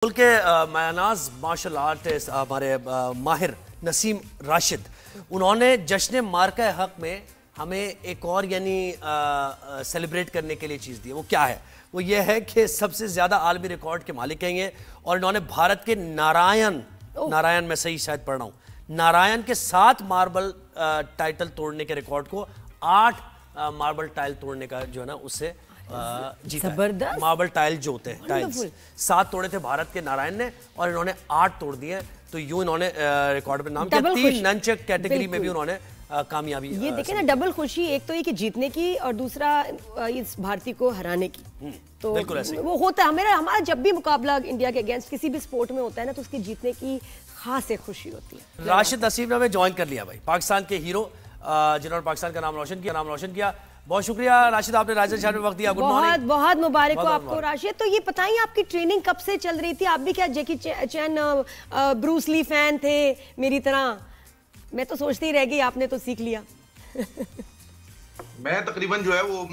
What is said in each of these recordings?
मुल्क के मायनाज martial artist हमारे माहिर नसीम राशिद, उन्होंने जश्न मार्का हक में हमें एक और यानी सेलिब्रेट करने के लिए चीज़ दी। वो क्या है? वो ये है कि सबसे ज़्यादा आलमी रिकॉर्ड के मालिक हैं ये, और इन्होंने भारत के नारायण मैं सही शायद पढ़ रहा हूँ, नारायण के 7 मार्बल टाइटल तोड़ने के रिकॉर्ड को 8 मार्बल टाइल तोड़ने का जो है ना उससे जीता। मार्बल टाइल जो होते हैं टाइल्स 7 तोड़े थे भारत के नारायण ने, और इन्होंने 8 तोड़ दिए। तो यूं इन्होंने रिकॉर्ड पे नाम किया। 3 नंचक कैटेगरी में भी उन्होंने कामयाबी। ये देखें ना, डबल खुशी, एक तो ये कि जीतने की और दूसरा इस भारतीय को हराने की। तो बिल्कुल ऐसे वो होता है हमारा जब भी मुकाबला इंडिया के अगेंस्ट किसी भी स्पोर्ट में होता है ना, तो उसकी जीतने की खास एक खुशी होती है। राशिद नसीम ने हमें ज्वाइन कर लिया भाई, पाकिस्तान के हीरो जिन्होंने पाकिस्तान का नाम रोशन किया। बहुत शुक्रिया राशिद, आपने राजन शाह में वक्त दिया। Good morning. बहुत मुबारक हो आपको राशिद। तो ये बताइए, आपकी ट्रेनिंग कब से चल रही थी? आप भी क्या जैकी चैन ब्रूस ली फैन थे मेरी तरह? मैं तो सोचती ही रह गई, आपने तो सीख लिया। मैं तकरीबन जो है वो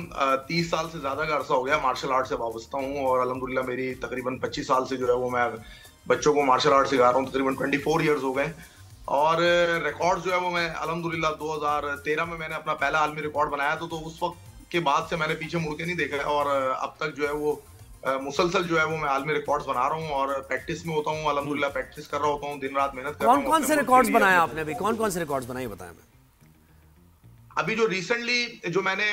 30 साल से ज्यादा का अरसा हो गया मार्शल आर्ट से वाबस्ता हूँ, और अल्हम्दुलिल्लाह मेरी तकरीबन 25 साल से जो है वो मैं बच्चों को मार्शल आर्ट सिखा रहा हूँ। तकरीबन 24 ईयर्स हो गए, और रिकॉर्ड जो है वो मैं अल्हम्दुलिल्लाह 2013 में मैंने अपना पहला आलमी रिकॉर्ड बनाया तो उस वक्त के बाद से मैंने पीछे मुड़ के नहीं देखा है, और अब तक जो है वो मुसलसल जो है वो मैं आलमी रिकॉर्ड्स बना रहा हूँ और प्रैक्टिस में होता हूँ। अल्हम्दुलिल्लाह प्रैक्टिस कर रहा होता हूँ, दिन रात मेहनत कर रहा हूँ। कौन से रिकॉर्ड्स बनाए आपने अभी? कौन से रिकॉर्ड्स बनाए बताएं हमें। अभी जो रिसेंटली जो मैंने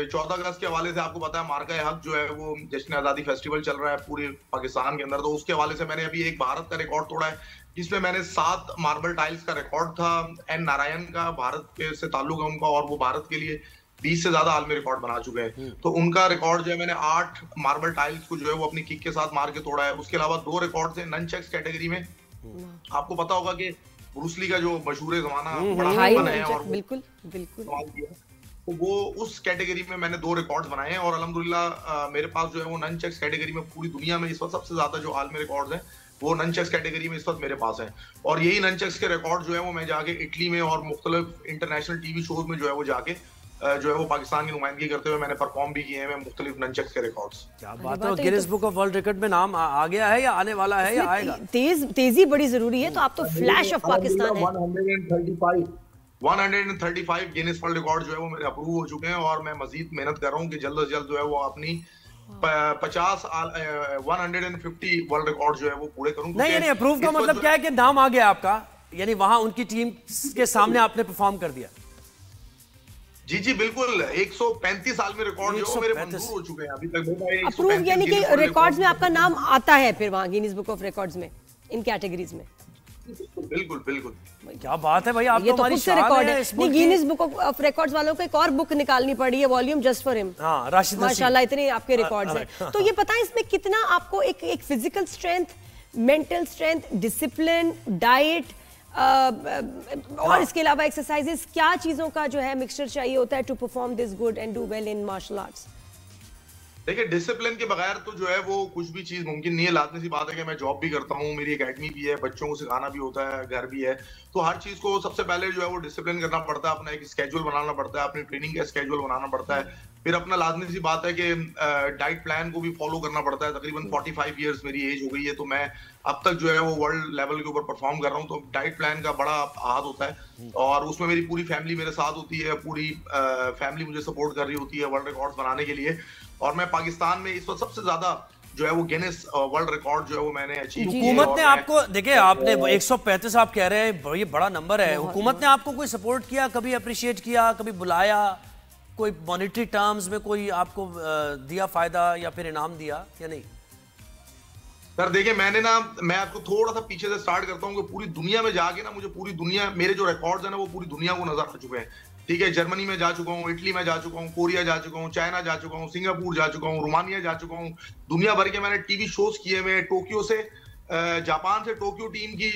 14 अगस्त के हवाले से, आपको पता है मार्का हक जो है वो जश्न आजादी फेस्टिवल चल रहा है पूरे पाकिस्तान के अंदर, तो उसके हवाले से मैंने अभी एक भारत का रिकॉर्ड तोड़ा है, जिसमें मैंने 7 मार्बल टाइल्स का रिकॉर्ड था। एन नारायण का भारत के से ताल्लुक है उनका, और वो भारत के लिए 20 से ज्यादा आलमी रिकॉर्ड बना चुके हैं। तो उनका रिकॉर्ड जो है मैंने 8 मार्बल टाइल्स को जो है वो अपनी किक के साथ मार के तोड़ा है। उसके अलावा 2 रिकॉर्ड थे ननचक्स कैटेगरी में। आपको पता होगा कि ब्रूस ली का जो मशहूर जमाना बड़ा है, और बिल्कुल तो वो उस कैटेगरी में मैंने 2 रिकॉर्ड्स बनाए हैं, और अल्हम्दुलिल्लाह मेरे पास जो है वो ननचक्स कैटेगरी में पूरी दुनिया में इस वक्त सबसे ज्यादा जो आलमी रिकॉर्ड्स हैं वो ननचक्स कैटेगरी में इस वक्त मेरे पास है। और यही ननचक्स के रिकॉर्ड जो है वो मैं जाके इटली में और मुख्तलिफ इंटरनेशनल टीवी शोज में जो है वो जाके जो है वो पाकिस्तान की नुमाइंदगी करते हुए मैंने परफॉर्म भी किए हैं मुख्तलिफ ननचक्स के रिकॉर्ड्स। क्या बात है! Guinness book of world record में नाम आ गया है या आने वाला है या आएगा? तेजी बड़ी जरूरी है। तो आप तो फ्लैश ऑफ पाकिस्तान है। 135 गिनीज वर्ल्ड रिकॉर्ड जो है वो मेरे अप्रूव हो चुके हैं, और मैं मजीद मेहनत कर रहा हूँ कि जल्द से जल्द जो है वो अपनी 150 वर्ल्ड रिकॉर्ड जो है वो पूरे करूं। नहीं, अप्रूव का मतलब क्या है कि नाम आ गया आपका, यानी वहां उनकी टीम के सामने आपने परफॉर्म कर दिया। जी बिल्कुल। 135 साल में रिकॉर्ड जो मेरे मंजूर हो चुके हैं अभी तक। अप्रूव यानी कि रिकॉर्ड्स में आपका नाम आता है फिर वहां गिनीज बुक ऑफ रिकॉर्ड्स में, इन कैटेगरीज में। बिल्कुल। क्या बात है भाई, आप ये तो खुद से रिकॉर्ड है। नहीं, गिनीज बुक ऑफ रिकॉर्ड्स वालों को एक और बुक निकालनी पड़ी है, वॉल्यूम जस्ट फॉर हिम। हां, राशिद नसीम, माशाल्लाह इतने आपके रिकॉर्ड्स हैं। तो ये पता है इसमें कितना आपको एक physical strength, mental strength, discipline, diet और इसके अलावा एक्सरसाइजेस, क्या चीजों का जो है मिक्सचर चाहिए होता है to perform this good and do well in martial arts? देखिए, डिसिप्लिन के बगैर तो जो है वो कुछ भी चीज मुमकिन नहीं है। लाजमी सी बात है कि मैं जॉब भी करता हूँ, मेरी एकेडमी भी है, बच्चों को सिखाना भी होता है, घर भी है, तो हर चीज को सबसे पहले जो है वो डिसिप्लिन करना पड़ता है, अपना एक स्केड्यूल बनाना पड़ता है, अपनी ट्रेनिंग का स्केड्यूल बनाना पड़ता है, फिर अपना लाजमी सी बात है कि डाइट प्लान को भी फॉलो करना पड़ता है। तकरीबन 45 ईयर्स मेरी एज हो गई है, तो मैं अब तक जो है वो वर्ल्ड लेवल के ऊपर परफॉर्म कर रहा हूँ, तो डाइट प्लान का बड़ा हाथ होता है, और उसमें मेरी पूरी फैमिली मेरे साथ होती है, पूरी फैमिली मुझे सपोर्ट कर रही होती है वर्ल्ड रिकॉर्ड्स बनाने के लिए। और मैं पाकिस्तान में इस वक्त सबसे ज्यादा जो है वो गिनीज वर्ल्ड रिकॉर्ड जो है वो मैंने अचीव किया। हुकूमत ने आपको, देखिए आपने 135 आप कह रहे हैं, ये बड़ा नंबर है। हुकूमत ने आपको कोई सपोर्ट किया, कभी अप्रिशिएट किया, कभी बुलाया, कोई मॉनेटरी टर्म्स में कोई आपको दिया फायदा या फिर इनाम दिया या नहीं? सर देखिए, मैं आपको थोड़ा सा पीछे से स्टार्ट करता हूँ कि पूरी दुनिया में जाके ना मुझे पूरी दुनिया, मेरे जो रिकॉर्ड्स हैं ना वो पूरी दुनिया को नजर आ चुके हैं। ठीक है, जर्मनी में जा चुका हूँ, इटली में जा चुका हूँ, कोरिया जा चुका हूँ, चाइना जा चुका हूँ, सिंगापुर जा चुका हूँ, रोमानिया जा चुका हूँ, दुनिया भर के मैंने टीवी शोज किए हुए। टोक्यो से, जापान से टोक्यो टीम की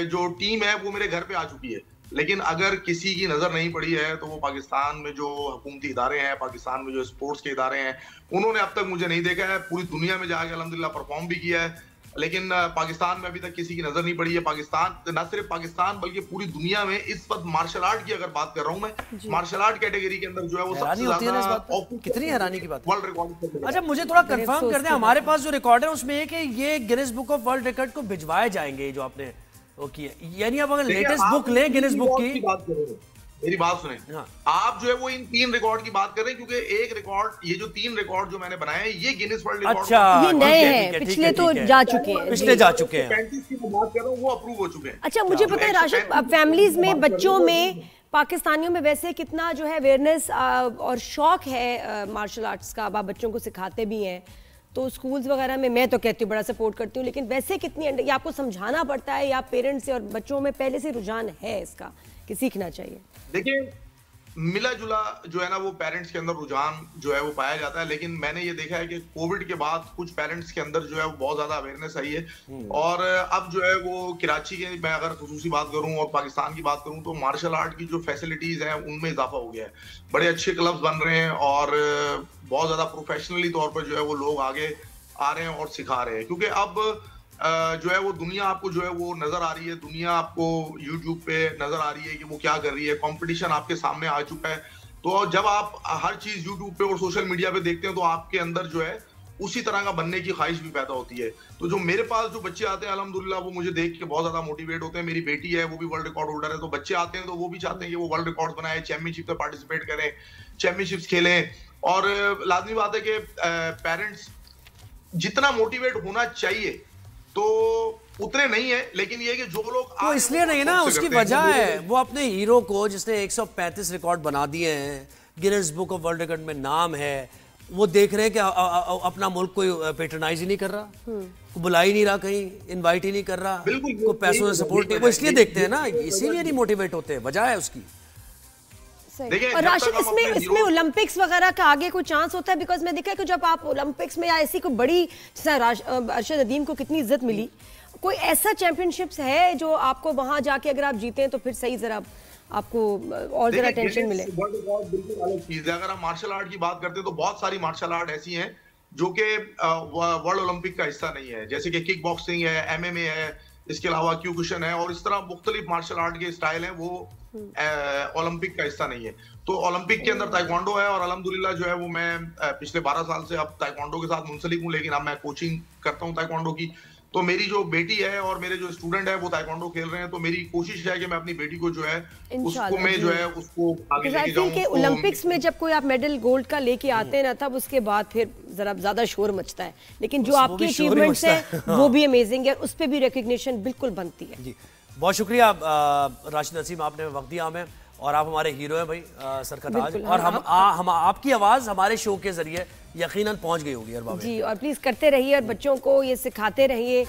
जो टीम है वो मेरे घर पे आ चुकी है। लेकिन अगर किसी की नजर नहीं पड़ी है तो वो पाकिस्तान में जो हुकूमती इदारे हैं, पाकिस्तान में जो स्पोर्ट्स के इदारे हैं, उन्होंने अब तक मुझे नहीं देखा है। पूरी दुनिया में जाके अल्हम्दुलिल्लाह परफॉर्म भी किया है। लेकिन पाकिस्तान में अभी तक किसी की नजर नहीं पड़ी है। पाकिस्तान, न सिर्फ पाकिस्तान बल्कि पूरी दुनिया में इस वक्त मार्शल आर्ट की अगर बात कर रहा हूं मैं, मार्शल आर्ट कैटेगरी के अंदर जो है वो सबसे ज्यादा, कितनी हैरानी की बात है। World record. अच्छा, मुझे थोड़ा कंफर्म कर दें, हमारे पास जो रिकॉर्ड है उसमें है कि ये Guinness book of world record को भिजवाए जाएंगे जो आपने वो किया, यानी आप अगर लेटेस्ट बुक लें गिनीज बुक की बात करें, मेरी बात सुने। हाँ। आप जो है वो इन 3 रिकॉर्ड की बात कर रहे हैं, क्योंकि एक रिकॉर्ड, ये जो 3 रिकॉर्ड जो मैंने बनाए हैं ये गिनीज वर्ल्ड रिकॉर्ड, अच्छा, ये नए हैं, पिछले तो जा चुके हैं, पिछले जा चुके हैं, 35 की मैं बात कर रहा हूं वो अप्रूव हो चुके हैं। अच्छा, मुझे पता है राशिद, फैमिलीज में, बच्चों में, पाकिस्तानियों में वैसे कितना जो है अवेयरनेस और शौक है मार्शल आर्ट्स का, आप बच्चों को सिखाते भी हैं, तो स्कूल्स वगैरह में मैं तो कहती हूँ बड़ा सपोर्ट करती हूँ, लेकिन वैसे कितनी ये आपको समझाना पड़ता है या पेरेंट्स से और बच्चों में पहले से रुझान है इसका कि सीखना चाहिए? देखिए, मिला जुला जो है ना वो पेरेंट्स के अंदर रुझान जो है वो पाया जाता है, लेकिन मैंने ये देखा है कि कोविड के बाद कुछ पेरेंट्स के अंदर जो है वो बहुत ज्यादा अवेयरनेस आई है, और अब जो है वो कराची के, मैं अगर खुसूसी बात करूं और पाकिस्तान की बात करूं, तो मार्शल आर्ट की जो फैसिलिटीज हैं उनमें इजाफा हो गया है। बड़े अच्छे क्लब्स बन रहे हैं और बहुत ज्यादा प्रोफेशनली तौर पर जो है वो लोग आगे आ रहे हैं और सिखा रहे हैं, क्योंकि अब जो है वो दुनिया आपको जो है वो नजर आ रही है, दुनिया आपको YouTube पे नजर आ रही है कि वो क्या कर रही है, कंपटीशन आपके सामने आ चुका है। तो जब आप हर चीज YouTube पे और सोशल मीडिया पे देखते हैं तो आपके अंदर जो है उसी तरह का बनने की ख्वाहिश भी पैदा होती है। तो जो मेरे पास जो बच्चे आते हैं अल्हम्दुलिल्लाह वो मुझे देख के बहुत ज्यादा मोटिवेट होते हैं। मेरी बेटी है वो भी वर्ल्ड रिकॉर्ड होल्डर है, तो बच्चे आते हैं तो वो भी चाहते हैं कि वो वर्ल्ड रिकॉर्ड बनाए, चैंपियनशिप में पार्टिसिपेट करें, चैंपियनशिप्स खेलें। और लाजमी बात है कि पेरेंट्स जितना मोटिवेट होना चाहिए तो उतने नहीं है, लेकिन ये कि जो लोग वो इसलिए नहीं ना, उसकी वजह है वो अपने हीरो को जिसने 135 रिकॉर्ड बना दिए हैं, Guinness book of world record में नाम है, वो देख रहे हैं कि अपना मुल्क कोई पेट्रोनाइज ही नहीं कर रहा, को बुला ही नहीं रहा, कहीं इनवाइट ही नहीं कर रहा, को पैसों से सपोर्ट नहीं, वो इसलिए देखते हैं ना, इसीलिए नहीं मोटिवेट होते, वजह है उसकी। और राशिद, इसमें ओलंपिक्स वगैरह का आगे कोई चांस होता है? बिकॉज मैं देखा है कि जब आप ओलंपिक्स में या ऐसी कोई बड़ी, जैसा अरशद अदीम को कितनी इज्जत मिली, कोई ऐसा चैंपियनशिप्स है जो आपको वहां जाके अगर आप जीते हैं तो फिर सही जरा आपको और जरा टेंशन मिले? बिल्कुल अलग चीज है। अगर हम मार्शल आर्ट की बात करते हैं तो बहुत सारी मार्शल आर्ट ऐसी हैं जो कि वर्ल्ड ओलंपिक का हिस्सा नहीं है, जैसे कि किक बॉक्सिंग है, MMA है, इसके अलावा क्यूकुशन है, और इस तरह मुख्तलिफ मार्शल आर्ट के स्टाइल हैं, वो ओलंपिक का हिस्सा नहीं है। तो ओलंपिक के अंदर ताइक्वांडो है, और अल्हम्दुलिल्लाह जो है वो मैं पिछले 12 साल से अब ताइक्वांडो के साथ मुंसलिक हूँ, लेकिन अब मैं कोचिंग करता हूँ ताइक्वांडो की। तो मेरी जो बेटी है और मेरे जो स्टूडेंट है वो ताइक्वांडो खेल रहे हैं, तो मेरी कोशिश है कि मैं अपनी बेटी को जो है उसको मैं जो है उसको आगे लेके जाऊं। कि ओलंपिक्स में जब कोई आप मेडल गोल्ड का लेके आते हैं ना, तब उसके बाद फिर जरा ज्यादा शोर मचता है, लेकिन जो आपकी अचीवमेंट्स है वो भी अमेजिंग है, उस पर भी रिकग्निशन बिल्कुल बनती है। जी, बहुत शुक्रिया राशिद नसीम, आपने वक्त दिया हमें, और आप हमारे हीरो हैं भाई, सर का ताज, और हम आपकी आवाज़ हमारे शो के जरिए यकीनन पहुंच गई होगी। जी, और प्लीज़ करते रहिए और बच्चों को ये सिखाते रहिए।